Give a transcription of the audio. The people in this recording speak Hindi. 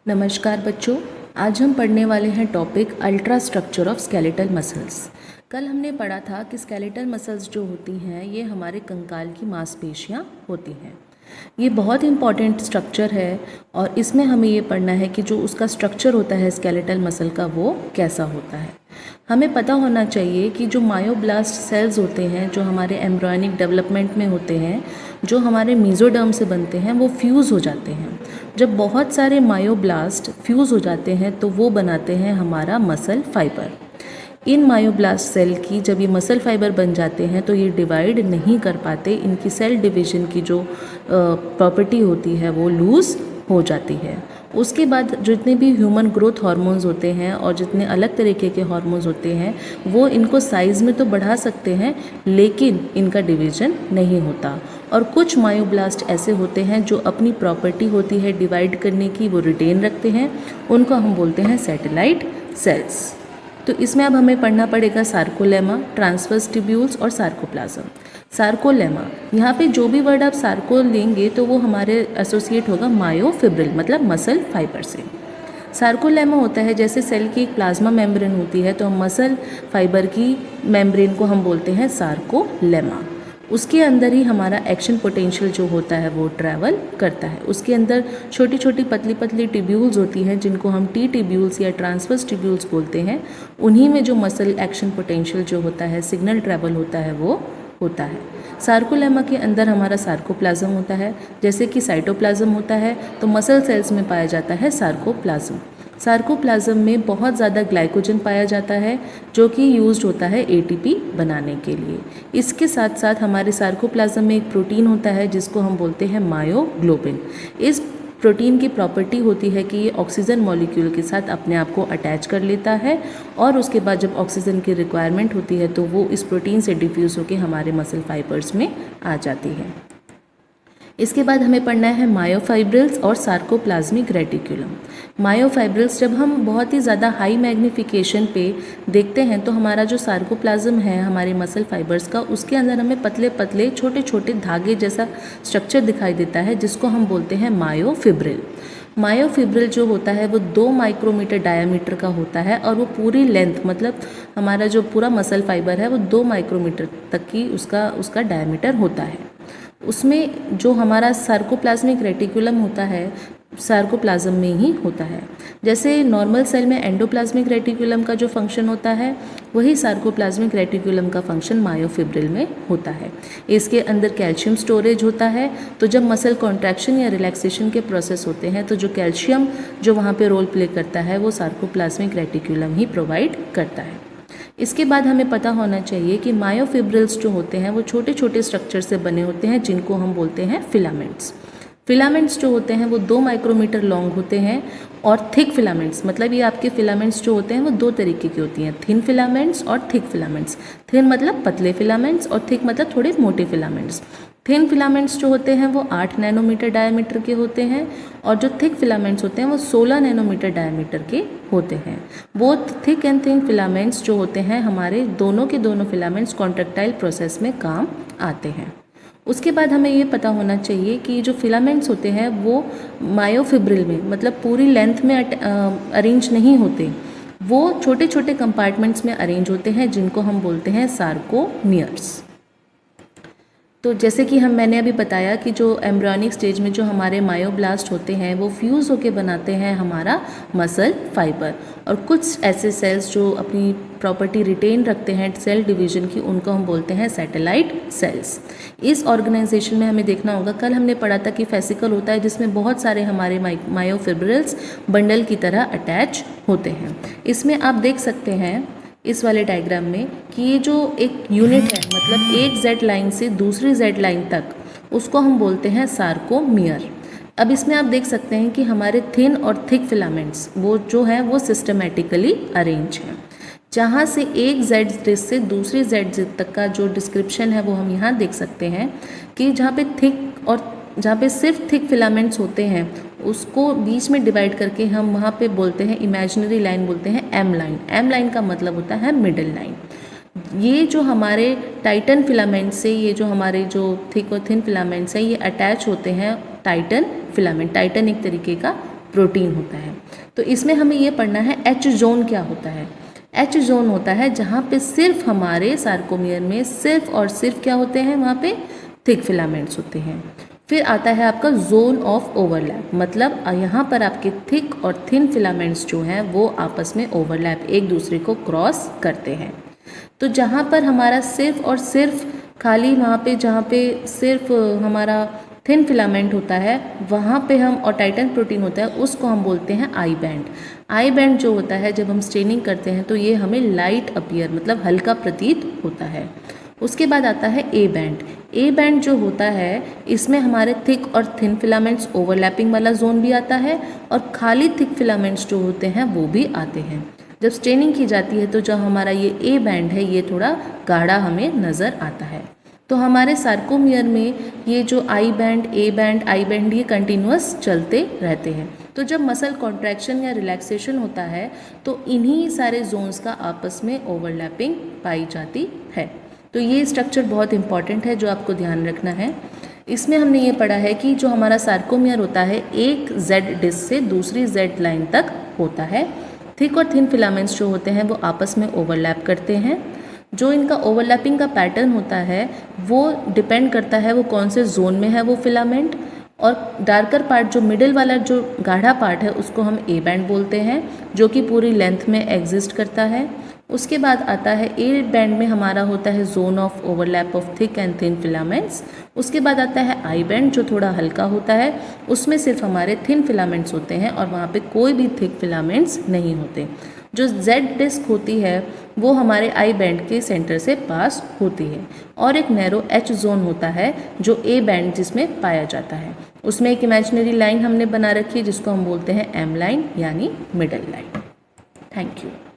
नमस्कार बच्चों, आज हम पढ़ने वाले हैं topic ultra structure of skeletal muscles. कल हमने पढ़ा था कि स्केलेटल मसल्स जो होती हैं ये हमारे कंकाल की मांसपेशियां होती हैं। ये बहुत इंपॉर्टेंट स्ट्रक्चर है और इसमें हमें ये पढ़ना है कि जो उसका स्ट्रक्चर होता है स्केलेटल मसल का वो कैसा होता है। हमें पता होना चाहिए कि जो मायोब्लास्ट सेल्स होते हैं जो हमारे एम्ब्रियोनिक डेवलपमेंट में होते हैं, जो हमारे मेसोडर्म से बनते हैं, वो फ्यूज़ हो जाते हैं। जब बहुत सारे मायोब्लास्ट फ्यूज़ हो जाते हैं तो वो बनाते हैं हमारा मसल फाइबर। इन मायोब्लास्ट सेल की जब ये मसल फाइबर बन जाते हैं तो ये डिवाइड नहीं कर पाते, इनकी सेल डिवीजन की जो प्रॉपर्टी होती है वो लूज़ हो जाती है। उसके बाद जितने भी ह्यूमन ग्रोथ हार्मोन्स होते हैं और जितने अलग तरीके के हार्मोन्स होते हैं वो इनको साइज़ में तो बढ़ा सकते हैं लेकिन इनका डिवीजन नहीं होता। और कुछ मायोब्लास्ट ऐसे होते हैं जो अपनी प्रॉपर्टी होती है डिवाइड करने की वो रिटेन रखते हैं, उनको हम बोलते हैं सैटेलाइट सेल्स। तो इसमें अब हमें पढ़ना पड़ेगा सार्कोलेमा, ट्रांसवर्स ट्यूब्यूल्स और सार्कोप्लाज्म। सार्कोलेमा, यहाँ पे जो भी वर्ड आप सार्को लेंगे तो वो हमारे एसोसिएट होगा मायोफिब्रिल मतलब मसल फाइबर से। सार्कोलेमा होता है जैसे सेल की एक प्लाज्मा मेम्ब्रेन होती है तो हम मसल फाइबर की मेम्ब्रेन को हम बोलते हैं सार्कोलेमा। उसके अंदर ही हमारा एक्शन पोटेंशियल जो होता है वो ट्रैवल करता है। उसके अंदर छोटी छोटी पतली पतली ट्यूब्यूल्स होती हैं जिनको हम टी ट्यूब्यूल्स या ट्रांसवर्स ट्यूब्यूल्स बोलते हैं। उन्हीं में जो मसल एक्शन पोटेंशियल जो होता है, सिग्नल ट्रैवल होता है, वो होता है। सार्कोलेमा के अंदर हमारा सार्कोप्लाज्म होता है। जैसे कि साइटोप्लाज्म होता है तो मसल सेल्स में पाया जाता है सार्कोप्लाज्म। सार्कोप्लाज्म में बहुत ज़्यादा ग्लाइकोजन पाया जाता है जो कि यूज्ड होता है एटीपी बनाने के लिए। इसके साथ साथ हमारे सार्कोप्लाज्म में एक प्रोटीन होता है जिसको हम बोलते हैं मायोग्लोबिन। इस प्रोटीन की प्रॉपर्टी होती है कि ये ऑक्सीजन मॉलिक्यूल के साथ अपने आप को अटैच कर लेता है और उसके बाद जब ऑक्सीजन की रिक्वायरमेंट होती है तो वो इस प्रोटीन से डिफ्यूज़ होकर हमारे मसल फाइबर्स में आ जाती है। इसके बाद हमें पढ़ना है मायोफाइब्रिल्स और सार्कोप्लाज्मिक रेटिकुलम। मायोफाइब्रिल्स जब हम बहुत ही ज़्यादा हाई मैग्नीफिकेशन पे देखते हैं तो हमारा जो सार्कोप्लाज्म है हमारे मसल फाइबर्स का, उसके अंदर हमें पतले पतले छोटे छोटे धागे जैसा स्ट्रक्चर दिखाई देता है जिसको हम बोलते हैं मायोफिब्रिल। मायोफिब्रिल जो होता है वो 2 माइक्रोमीटर डायामीटर का होता है और वो पूरी लेंथ मतलब हमारा जो पूरा मसल फाइबर है वो 2 माइक्रोमीटर तक की उसका डायामीटर होता है। उसमें जो हमारा सार्कोप्लाज्मिक रेटिकुलम होता है सार्कोप्लाज्म में ही होता है। जैसे नॉर्मल सेल में एंडोप्लाज्मिक रेटिकुलम का जो फंक्शन होता है वही सार्कोप्लाज्मिक रेटिकुलम का फंक्शन मायोफिब्रिल में होता है। इसके अंदर कैल्शियम स्टोरेज होता है, तो जब मसल कॉन्ट्रैक्शन या रिलैक्सेशन के प्रोसेस होते हैं तो जो कैल्शियम जो वहाँ पे रोल प्ले करता है वो सार्कोप्लाज्मिक रेटिकुलम ही प्रोवाइड करता है। इसके बाद हमें पता होना चाहिए कि मायोफिब्रिल्स जो होते हैं वो छोटे छोटे स्ट्रक्चर से बने होते हैं जिनको हम बोलते हैं फिलामेंट्स। फिलामेंट्स जो होते हैं वो 2 माइक्रोमीटर लॉन्ग होते हैं और थिक फिलामेंट्स मतलब ये आपके फिलामेंट्स जो होते हैं वो 2 तरीके की होती हैं, थिन फिलामेंट्स और थिक फिलामेंट्स। थिन मतलब पतले फिलामेंट्स और थिक मतलब थोड़े मोटे फिलामेंट्स। थिन फिलामेंट्स जो होते हैं वो 8 नैनोमीटर डायमीटर के होते हैं और जो थिक फिलामेंट्स होते हैं वो 16 नैनोमीटर डायमीटर के होते हैं। Both thick and thin filaments जो होते हैं हमारे दोनों के दोनों फिलामेंट्स कॉन्ट्रैक्टाइल प्रोसेस में काम आते हैं। उसके बाद हमें ये पता होना चाहिए कि जो फिलामेंट्स होते हैं वो मायोफिब्रिल में मतलब पूरी लेंथ में अरेंज नहीं होते, वो छोटे छोटे कंपार्टमेंट्स में अरेंज होते हैं जिनको हम बोलते हैं सार्कोमियर्स। तो जैसे कि मैंने अभी बताया कि जो एम्ब्रियोनिक स्टेज में जो हमारे मायोब्लास्ट होते हैं वो फ्यूज़ होके बनाते हैं हमारा मसल फाइबर, और कुछ ऐसे सेल्स जो अपनी प्रॉपर्टी रिटेन रखते हैं सेल डिवीजन की उनको हम बोलते हैं सैटेलाइट सेल्स। इस ऑर्गेनाइजेशन में हमें देखना होगा, कल हमने पढ़ा था कि फेसिकल होता है जिसमें बहुत सारे हमारे मायोफिब्रिल्स बंडल की तरह अटैच होते हैं। इसमें आप देख सकते हैं इस वाले डायग्राम में कि ये जो एक यूनिट है मतलब एक जेड लाइन से दूसरी जेड लाइन तक उसको हम बोलते हैं सार्कोमियर। अब इसमें आप देख सकते हैं कि हमारे थिन और थिक फिलामेंट्स वो जो है वो सिस्टमेटिकली अरेंज हैं। जहाँ से एक जेड से दूसरी जेड तक का जो डिस्क्रिप्शन है वो हम यहाँ देख सकते हैं कि जहाँ पे थिक और जहाँ पे सिर्फ थिक फिलामेंट्स होते हैं उसको बीच में डिवाइड करके हम वहाँ पे बोलते हैं इमेजिनरी लाइन बोलते हैं एम लाइन। एम लाइन का मतलब होता है मिडिल लाइन। ये जो हमारे टाइटन फिलामेंट से ये जो हमारे जो थिक और थिन फिलामेंट्स हैं ये अटैच होते हैं टाइटन फिलामेंट। टाइटन एक तरीके का प्रोटीन होता है। तो इसमें हमें ये पढ़ना है एच जोन क्या होता है। एच जोन होता है जहाँ पे सिर्फ हमारे सार्कोमियर में सिर्फ और सिर्फ क्या होते हैं, वहाँ पे थिक फिलामेंट्स होते हैं। फिर आता है आपका जोन ऑफ ओवरलैप, मतलब यहाँ पर आपके थिक और थिन फिलामेंट्स जो हैं वो आपस में ओवरलैप, एक दूसरे को क्रॉस करते हैं। तो जहाँ पर हमारा सिर्फ और सिर्फ खाली वहाँ पे जहाँ पे सिर्फ हमारा थिन फिलामेंट होता है वहाँ पे हम, और टाइटन प्रोटीन होता है, उसको हम बोलते हैं आई बैंड। आई बैंड जो होता है जब हम स्टेनिंग करते हैं तो ये हमें लाइट अपीयर, मतलब हल्का प्रतीत होता है। उसके बाद आता है ए बैंड। ए बैंड जो होता है इसमें हमारे थिक और थिन फिलामेंट्स ओवरलैपिंग वाला जोन भी आता है और खाली थिक फिलामेंट्स जो होते हैं वो भी आते हैं। जब स्टेनिंग की जाती है तो जो हमारा ये ए बैंड है ये थोड़ा गाढ़ा हमें नज़र आता है। तो हमारे सार्कोमियर में ये जो I band, A band, I band ये कंटिन्यूअस चलते रहते हैं। तो जब मसल कॉन्ट्रैक्शन या रिलैक्सेशन होता है तो इन्हीं सारे जोन्स का आपस में ओवरलैपिंग पाई जाती है। तो ये स्ट्रक्चर बहुत इंपॉर्टेंट है जो आपको ध्यान रखना है। इसमें हमने ये पढ़ा है कि जो हमारा सार्कोमियर होता है एक जेड डिस्क से दूसरी जेड लाइन तक होता है। थिक और थिन फिलामेंट्स जो होते हैं वो आपस में ओवरलैप करते हैं। जो इनका ओवरलैपिंग का पैटर्न होता है वो डिपेंड करता है वो कौन से जोन में है वो फिलामेंट, और डार्कर पार्ट जो मिडिल वाला जो गाढ़ा पार्ट है उसको हम ए बैंड बोलते हैं जो कि पूरी लेंथ में एग्जिस्ट करता है। उसके बाद आता है ए बैंड में हमारा होता है zone of overlap of thick and thin filaments. उसके बाद आता है आई बैंड जो थोड़ा हल्का होता है, उसमें सिर्फ हमारे थिन फिलामेंट्स होते हैं और वहाँ पे कोई भी थिक फिलामेंट्स नहीं होते। जो जेड डिस्क होती है वो हमारे आई बैंड के सेंटर से पास होती है, और एक नैरो एच जोन होता है जो ए बैंड जिसमें पाया जाता है। उसमें एक इमेजिनरी लाइन हमने बना रखी है जिसको हम बोलते हैं एम लाइन यानी मिडल लाइन। Thank you.